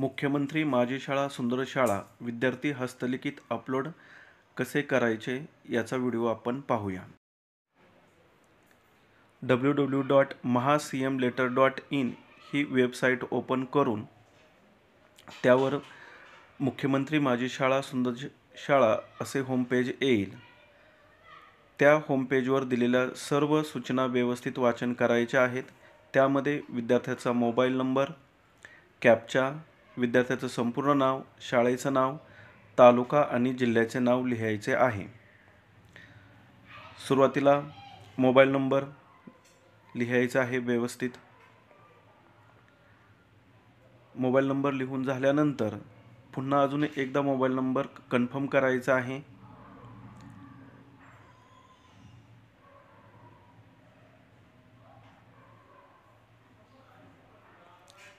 मुख्यमंत्री माझी शाळा सुंदर शाळा विद्यार्थी हस्तलिखित अपलोड कसे करायचे याचा व्हिडिओ आपण पाहूया. www.mahacmletter.in ही वेबसाईट ओपन करून त्यावर मुख्यमंत्री माझी शाळा सुंदर शाळा असे होमपेज येईल. त्या होमपेजवर दिलेल्या सर्व सूचना व्यवस्थित वाचन करायच्या आहेत. त्यामध्ये विद्यार्थ्याचा मोबाईल नंबर, कॅप्चा, विद्यार्थ्याचं संपूर्ण नाव, शाळेचं नाव, तालुका आणि जिल्ह्याचे नाव लिहायचे आहे. सुरुवातीला मोबाईल नंबर लिहायचा आहे व्यवस्थित. मोबाईल नंबर लिहून झाल्यानंतर पुन्हा अजून एकदा मोबाईल नंबर कन्फर्म करायचा आहे.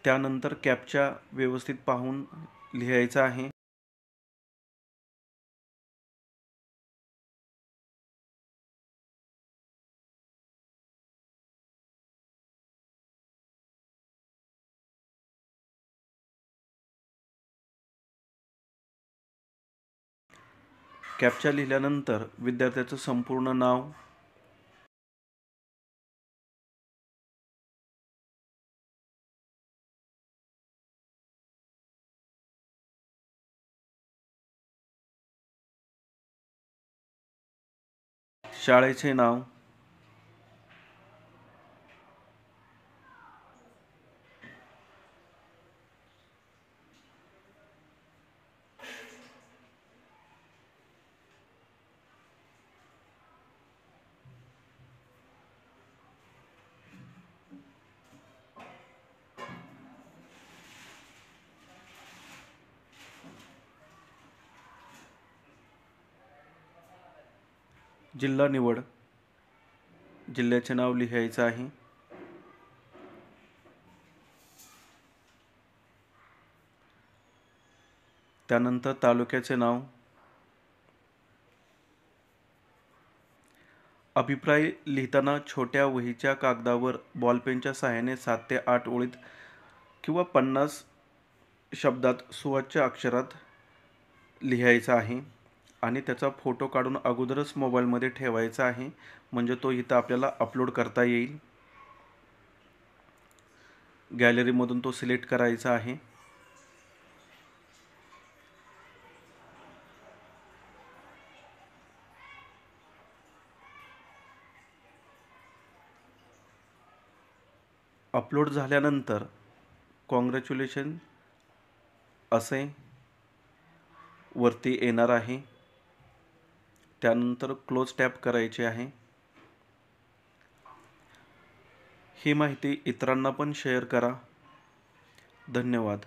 त्यानंतर कॅप्चा व्यवस्थित पाहून लिहायचा आहे. कॅप्चा लिहिल्यानंतर विद्यार्थ्याचं संपूर्ण नाव, शाळेचे नाव, जिल्हा निवड, जिल्ह्याचे नाव लिहायचं आहे. त्यानंतर तालुक्याचे नाव. अभिप्राय लिहिताना छोट्या वहीच्या कागदावर बॉलपेनच्या सहाय्याने 7 ते 8 ओळीत किंवा 50 शब्दात सुवाच्य अक्षरात लिहायचा आहे आणि त्याचा फोटो काढून अगोदरच मोबाईलमध्ये ठेवायचा आहे, म्हणजे तो इथं आपल्याला अपलोड करता येईल. गॅलरीमधून तो सिलेक्ट करायचा आहे. अपलोड झाल्यानंतर कॉंग्रॅच्युलेशन असे वरती येणार आहे. त्यानंतर क्लोज टॅप करायचे आहे. ही माहिती इतरांना पण शेअर करा. धन्यवाद.